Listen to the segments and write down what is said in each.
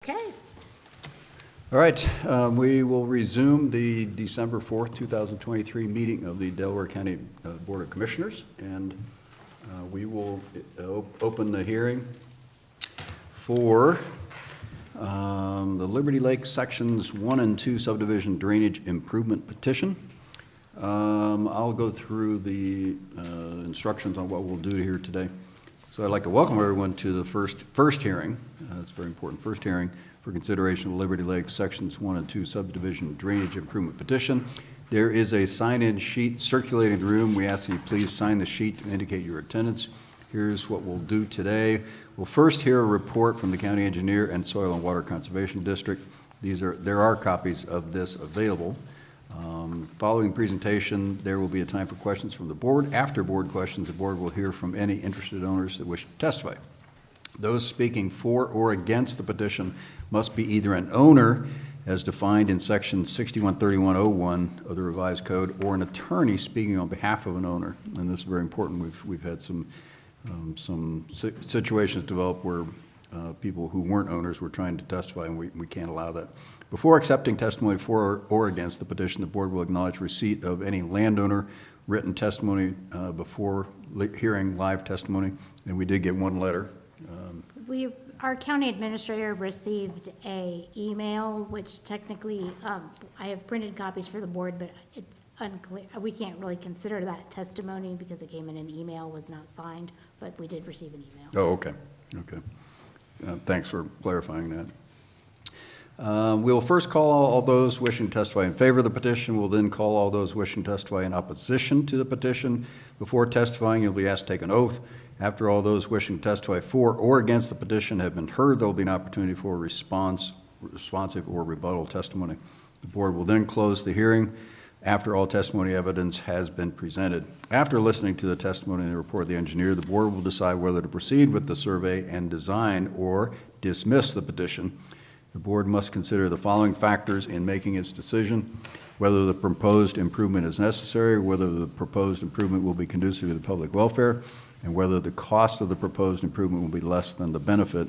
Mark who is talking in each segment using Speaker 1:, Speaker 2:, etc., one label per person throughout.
Speaker 1: Okay.
Speaker 2: All right, we will resume the December 4th, 2023 meeting of the Delaware County Board of Commissioners, and we will open the hearing for the Liberty Lake Sections 1 and 2 subdivision drainage improvement petition. I'll go through the instructions on what we'll do here today. So I'd like to welcome everyone to the first hearing. It's very important, first hearing for consideration of Liberty Lake Sections 1 and 2 subdivision drainage improvement petition. There is a sign-in sheet circulating the room. We ask that you please sign the sheet to indicate your attendance. Here's what we'll do today. We'll first hear a report from the county engineer and Soil and Water Conservation District. There are copies of this available. Following presentation, there will be a time for questions from the board. After board questions, the board will hear from any interested owners that wish to testify. Those speaking for or against the petition must be either an owner, as defined in section 613101 of the revised code, or an attorney speaking on behalf of an owner. And this is very important. We've had some situations develop where people who weren't owners were trying to testify, and we can't allow that. Before accepting testimony for or against the petition, the board will acknowledge receipt of any landowner written testimony before hearing live testimony, and we did get one letter.
Speaker 1: Our county administrator received a email, which technically, I have printed copies for the board, but it's unclear. We can't really consider that testimony because it came in an email, was not signed, but we did receive an email.
Speaker 2: Oh, okay. Okay. Thanks for clarifying that. We'll first call all those wishing to testify in favor of the petition. We'll then call all those wishing to testify in opposition to the petition. Before testifying, you'll be asked to take an oath. After all those wishing to testify for or against the petition have been heard, there will be an opportunity for responsive or rebuttal testimony. The board will then close the hearing after all testimony evidence has been presented. After listening to the testimony and the report of the engineer, the board will decide whether to proceed with the survey and design or dismiss the petition. The board must consider the following factors in making its decision: whether the proposed improvement is necessary, whether the proposed improvement will be conducive to the public welfare, and whether the cost of the proposed improvement will be less than the benefit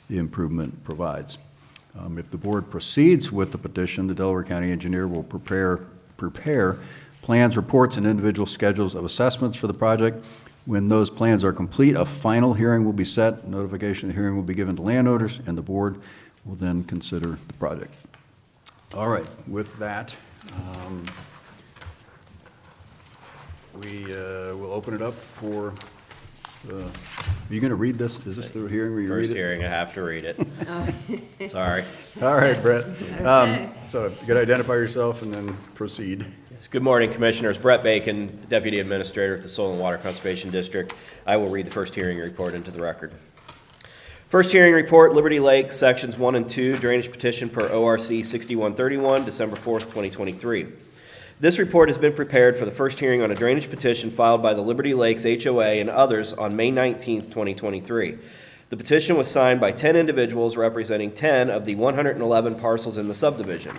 Speaker 2: the improvement provides. If the board proceeds with the petition, the Delaware County engineer will prepare plans, reports, and individual schedules of assessments for the project. When those plans are complete, a final hearing will be set. Notification of the hearing will be given to landowners, and the board will then consider the project. All right, with that, we will open it up for are you going to read this? Is this the hearing where you read it?
Speaker 3: First hearing, I have to read it. Sorry.
Speaker 2: All right, Brett. So you got to identify yourself and then proceed.
Speaker 3: Yes, good morning, Commissioners. Brett Bacon, Deputy Administrator at the Soil and Water Conservation District. I will read the first hearing report into the record. First hearing report, Liberty Lake, Sections 1 and 2, Drainage Petition per ORC 6131, December 4th, 2023. This report has been prepared for the first hearing on a drainage petition filed by the Liberty Lakes HOA and others on May 19th, 2023. The petition was signed by 10 individuals representing 10 of the 111 parcels in the subdivision.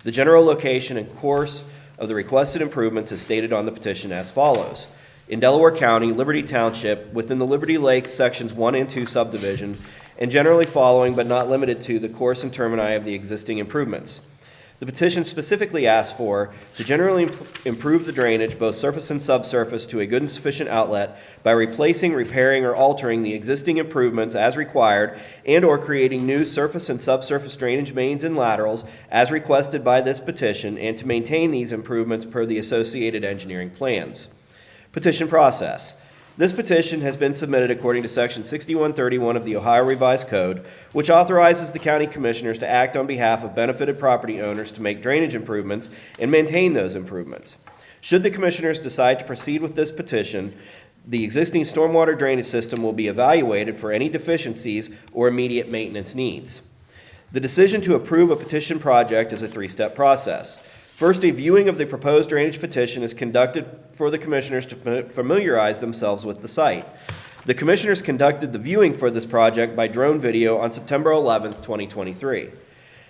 Speaker 3: The general location and course of the requested improvements is stated on the petition as follows. In Delaware County, Liberty Township, within the Liberty Lakes Sections 1 and 2 subdivision, and generally following but not limited to the course and termini of the existing improvements. The petition specifically asks for to generally improve the drainage, both surface and subsurface, to a good and sufficient outlet by replacing, repairing, or altering the existing improvements as required and or creating new surface and subsurface drainage mains and laterals as requested by this petition, and to maintain these improvements per the associated engineering plans. Petition process. This petition has been submitted according to Section 6131 of the Ohio Revised Code, which authorizes the county commissioners to act on behalf of benefited property owners to make drainage improvements and maintain those improvements. Should the commissioners decide to proceed with this petition, the existing stormwater drainage system will be evaluated for any deficiencies or immediate maintenance needs. The decision to approve a petition project is a three-step process. First, a viewing of the proposed drainage petition is conducted for the commissioners to familiarize themselves with the site. The commissioners conducted the viewing for this project by drone video on September 11th, 2023.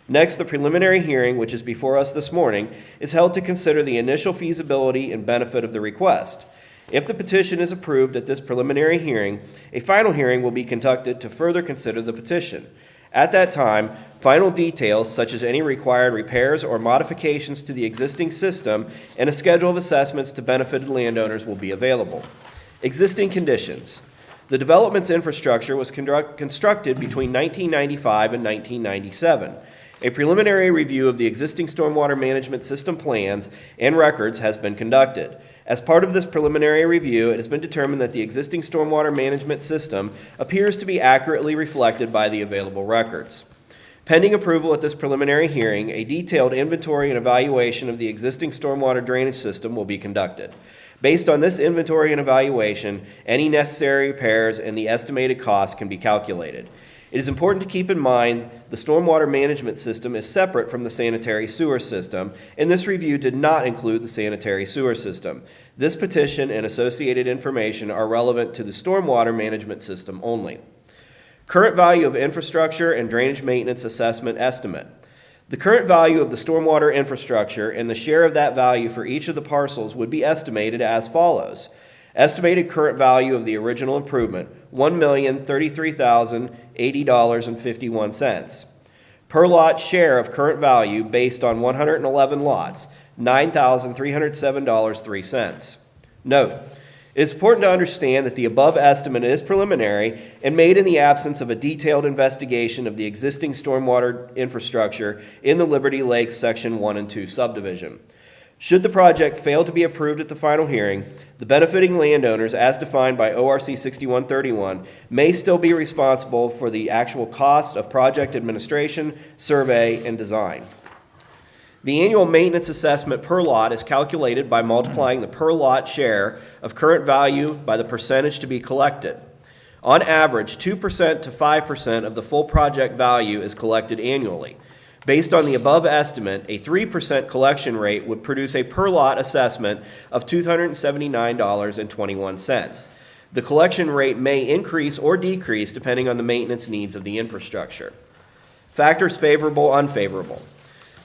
Speaker 3: Next, the preliminary hearing, which is before us this morning, is held to consider the initial feasibility and benefit of the request. If the petition is approved at this preliminary hearing, a final hearing will be conducted to further consider the petition. At that time, final details, such as any required repairs or modifications to the existing system and a schedule of assessments to benefited landowners will be available. Existing conditions. The development's infrastructure was constructed between 1995 and 1997. A preliminary review of the existing stormwater management system plans and records has been conducted. As part of this preliminary review, it has been determined that the existing stormwater management system appears to be accurately reflected by the available records. Pending approval at this preliminary hearing, a detailed inventory and evaluation of the existing stormwater drainage system will be conducted. Based on this inventory and evaluation, any necessary repairs and the estimated cost can be calculated. It is important to keep in mind the stormwater management system is separate from the sanitary sewer system, and this review did not include the sanitary sewer system. This petition and associated information are relevant to the stormwater management system only. Current value of infrastructure and drainage maintenance assessment estimate. The current value of the stormwater infrastructure and the share of that value for each of the parcels would be estimated as follows. Estimated current value of the original improvement, $1,033,080.51. Per lot share of current value based on 111 lots, $9,307.03. Note, it is important to understand that the above estimate is preliminary and made in the absence of a detailed investigation of the existing stormwater infrastructure in the Liberty Lakes Section 1 and 2 subdivision. Should the project fail to be approved at the final hearing, the benefiting landowners, as defined by ORC 6131, may still be responsible for the actual cost of project administration, survey, and design. The annual maintenance assessment per lot is calculated by multiplying the per lot share of current value by the percentage to be collected. On average, 2% to 5% of the full project value is collected annually. Based on the above estimate, a 3% collection rate would produce a per lot assessment of $279.21. The collection rate may increase or decrease depending on the maintenance needs of the infrastructure. Factors favorable, unfavorable.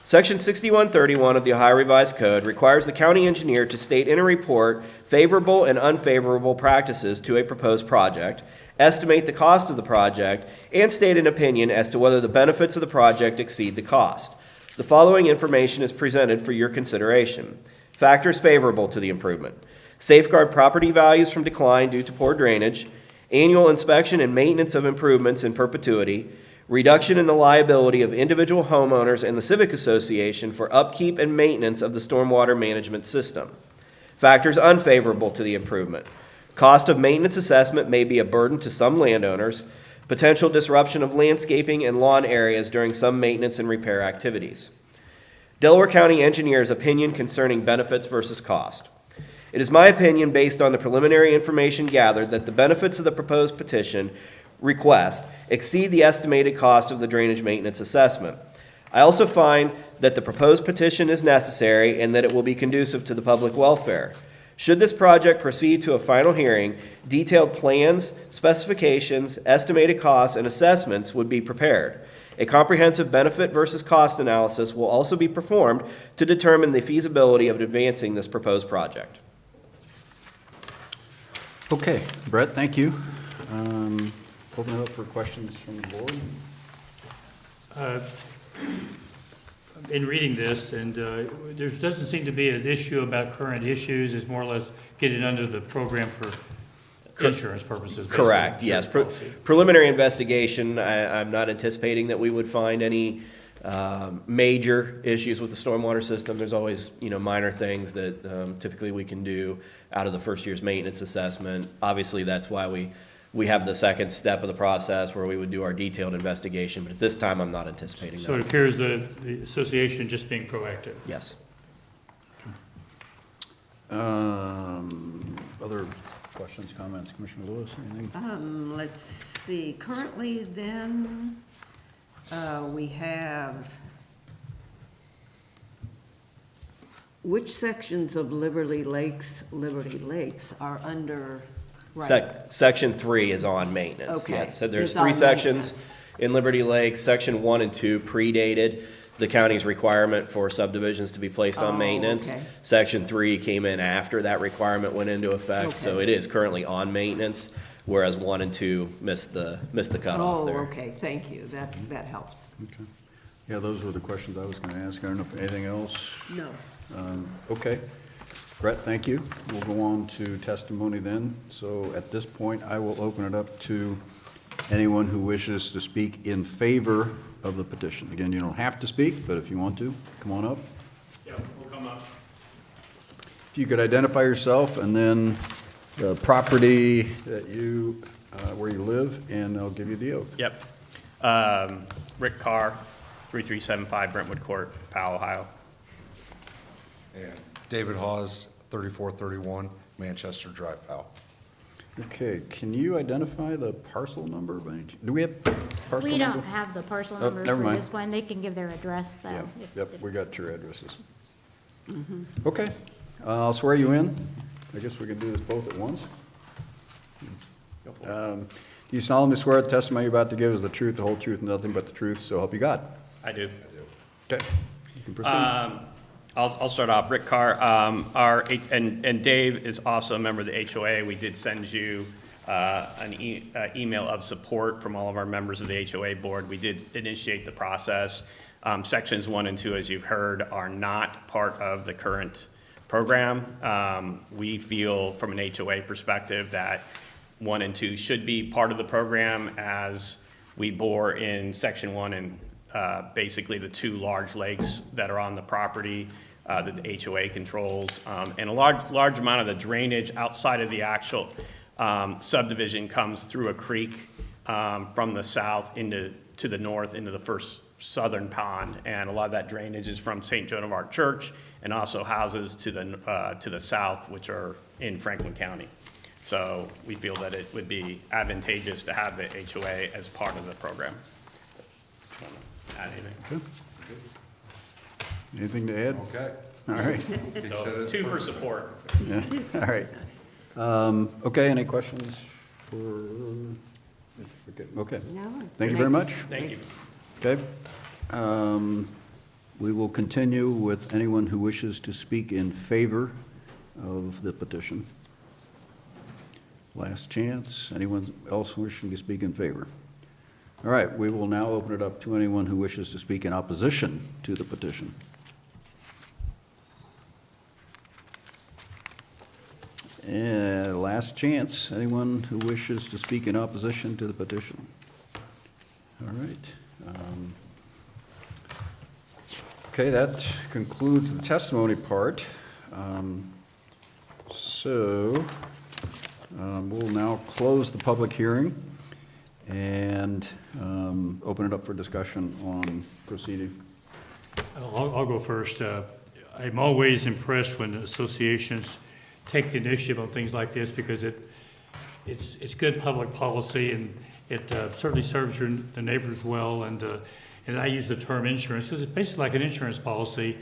Speaker 3: Section 6131 of the Ohio Revised Code requires the county engineer to state in a report favorable and unfavorable practices to a proposed project, estimate the cost of the project, and state an opinion as to whether the benefits of the project exceed the cost. The following information is presented for your consideration. Factors favorable to the improvement. Safeguard property values from decline due to poor drainage, annual inspection and maintenance of improvements in perpetuity, reduction in the liability of individual homeowners and the Civic Association for upkeep and maintenance of the stormwater management system. Factors unfavorable to the improvement. Cost of maintenance assessment may be a burden to some landowners, potential disruption of landscaping and lawn areas during some maintenance and repair activities. Delaware County Engineer's opinion concerning benefits versus cost. It is my opinion, based on the preliminary information gathered, that the benefits of the proposed petition request exceed the estimated cost of the drainage maintenance assessment. I also find that the proposed petition is necessary and that it will be conducive to the public welfare. Should this project proceed to a final hearing, detailed plans, specifications, estimated costs, and assessments would be prepared. A comprehensive benefit versus cost analysis will also be performed to determine the feasibility of advancing this proposed project.
Speaker 2: Okay, Brett, thank you. Open it up for questions from the board.
Speaker 4: In reading this, and there doesn't seem to be an issue about current issues, it's more or less getting under the program for insurance purposes.
Speaker 3: Correct,
Speaker 4: basically,
Speaker 3: yes.
Speaker 4: insurance policy.
Speaker 3: Preliminary investigation, I'm not anticipating that we would find any major issues with the stormwater system. There's always, minor things that typically we can do out of the first year's maintenance assessment. Obviously, that's why we have the second step of the process where we would do our detailed investigation, but at this time, I'm not anticipating
Speaker 4: So it
Speaker 3: that.
Speaker 4: appears the association just being proactive.
Speaker 3: Yes.
Speaker 2: Other questions, comments? Commissioner Lewis, anything?
Speaker 5: Let's see, currently then, we have, which sections of Liberty Lakes are under, right?
Speaker 3: Section 3 is on maintenance.
Speaker 5: Okay.
Speaker 3: Yes. So there's
Speaker 5: It's
Speaker 3: 3
Speaker 5: on
Speaker 3: sections
Speaker 5: maintenance.
Speaker 3: in Liberty Lakes. Section 1 and 2 predated the county's requirement for subdivisions to be placed on
Speaker 5: Oh,
Speaker 3: maintenance.
Speaker 5: okay.
Speaker 3: Section 3 came in after that requirement went into effect, so
Speaker 5: Okay.
Speaker 3: it is currently on maintenance. whereas 1 and 2 missed the cutoff
Speaker 5: Oh,
Speaker 3: there.
Speaker 5: okay, thank you, that helps.
Speaker 2: Okay. Yeah, those were the questions I was going to ask. I don't know if anything else.
Speaker 5: No.
Speaker 2: Okay. Brett, thank you. We'll go on to testimony then. So at this point, I will open it up to anyone who wishes to speak in favor of the petition. Again, you don't have to speak, but if you want to, come on up.
Speaker 4: Yeah, we'll come up.
Speaker 2: If you could identify yourself and then the property that you, where you live, and I'll give you the oath.
Speaker 6: Yep. Rick Carr, 3375 Brentwood Court, Powell, Ohio.
Speaker 7: And David Hawes, 3431 Manchester Drive, Powell.
Speaker 2: Okay, can you identify the parcel number? Do we have parcel
Speaker 1: We
Speaker 2: number?
Speaker 1: don't have the parcel
Speaker 2: Oh,
Speaker 1: number
Speaker 2: never
Speaker 1: for
Speaker 2: mind.
Speaker 1: this one. They can give their address, though.
Speaker 2: Yeah,
Speaker 1: if-
Speaker 2: yep, we got your addresses. Okay, I'll swear you in. I guess we can do this both at once. Do you solemnly swear the testimony you're about to give is the truth, the whole truth, and nothing but the truth, so help you God?
Speaker 6: I do.
Speaker 2: Okay, you can proceed.
Speaker 6: I'll start off. Rick Carr, and Dave is also a member of the HOA. We did send you an email of support from all of our members of the HOA board. We did initiate the process. Sections 1 and 2, as you've heard, are not part of the current program. We feel from an HOA perspective that 1 and 2 should be part of the program, as we bore in Section 1 and basically the 2 large lakes that are on the property that the HOA controls. And a large amount of the drainage outside of the actual subdivision comes through a creek from the south to the north into the first southern pond. And a lot of that drainage is from St. Joan of Arc Church and also houses to the south, which are in Franklin County. So we feel that it would be advantageous to have the HOA as part of the program. Add anything?
Speaker 2: Anything to add?
Speaker 7: Okay.
Speaker 2: All right,
Speaker 7: He said
Speaker 6: So
Speaker 7: it
Speaker 6: 2 for support.
Speaker 2: yeah, all right. Okay, any questions for, okay,
Speaker 5: No.
Speaker 2: thank you very much.
Speaker 6: Thank you.
Speaker 2: Okay. We will continue with anyone who wishes to speak in favor of the petition. Last chance. Anyone else wishing to speak in favor? All right, we will now open it up to anyone who wishes to speak in opposition to the petition. Last chance. Anyone who wishes to speak in opposition to the petition? All right. Okay, that concludes the testimony part. We'll now close the public hearing and open it up for discussion on proceeding.
Speaker 4: I'll go first. I'm always impressed when associations take the initiative on things like this, because it's good public policy, and it certainly serves the neighbors well. And I use the term insurance because it's basically like an insurance policy,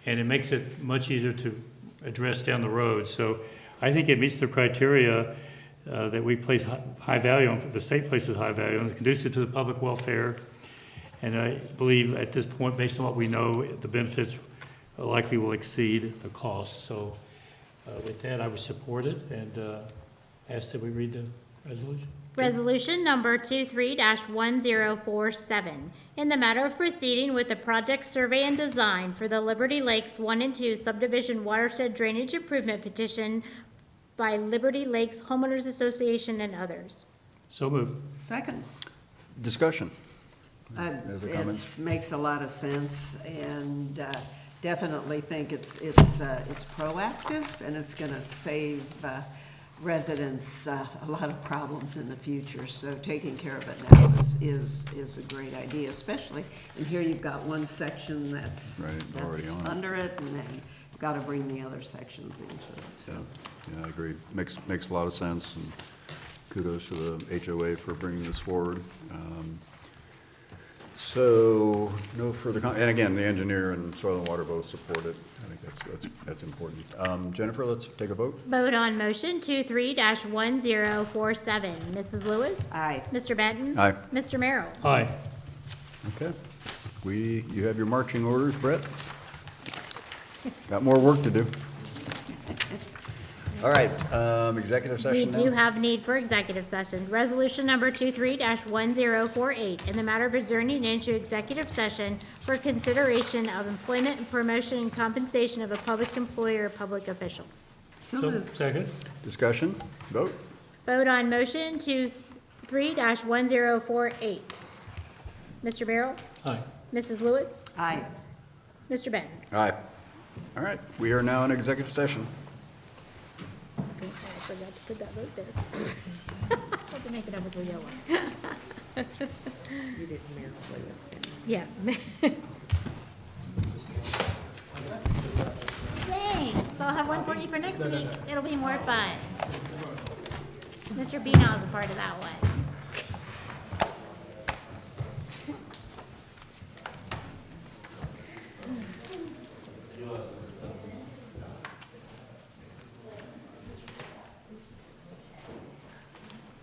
Speaker 4: and it makes it much easier to address down the road. So I think it meets the criteria that we place high value on, the state places high value on, conducive to the public welfare. And I believe at this point, based on what we know, the benefits likely will exceed the cost. So with that, I would support it and ask that we read the resolution.
Speaker 1: Resolution number 23-1047, in the matter of proceeding with the project survey and design for the Liberty Lakes 1 and 2 subdivision watershed drainage improvement petition by Liberty Lakes Homeowners Association and others.
Speaker 4: So moved.
Speaker 5: Second.
Speaker 2: Discussion.
Speaker 5: Other
Speaker 2: It comments?
Speaker 5: makes a lot of sense, and definitely think it's proactive, and it's gonna save residents a lot of problems in the future. So taking care of it now is a great idea, especially, and here you've got one section that's
Speaker 2: Right, already on it.
Speaker 5: under it, and then you've got to bring the other sections into it, so.
Speaker 2: Yeah, I agree. Makes a lot of sense, and kudos to the HOA for bringing this forward. So, no further and again, the engineer and Soil and Water both support it. I think that's important. Jennifer, let's take a vote.
Speaker 1: Vote on motion 23-1047. Mrs. Lewis?
Speaker 5: Aye.
Speaker 1: Mr. Benton?
Speaker 2: Aye.
Speaker 1: Mr. Merrill?
Speaker 4: Aye.
Speaker 2: Okay. You have your marching orders, Brett? Got more work to do. All right, executive
Speaker 1: We
Speaker 2: session now?
Speaker 1: do have need for executive session. Resolution number 23-1048, in the matter of adjourning into executive session for consideration of employment and promotion and compensation of a public employee or public official.
Speaker 5: So
Speaker 4: So,
Speaker 5: moved.
Speaker 4: second?
Speaker 2: Discussion, vote?
Speaker 1: Vote on motion 23-1048. Mr. Merrill?
Speaker 4: Aye.
Speaker 1: Mrs. Lewis?
Speaker 5: Aye.
Speaker 1: Mr. Benton?
Speaker 2: Aye. All right, we are now in executive session.
Speaker 1: I forgot to put that vote there. Have to make it up as we go on.
Speaker 8: You didn't Maryland Lewis, didn't you?
Speaker 1: Yeah. Thanks, I'll have one for you for next week. It'll be more fun. Mr. Beanow is a part of that one.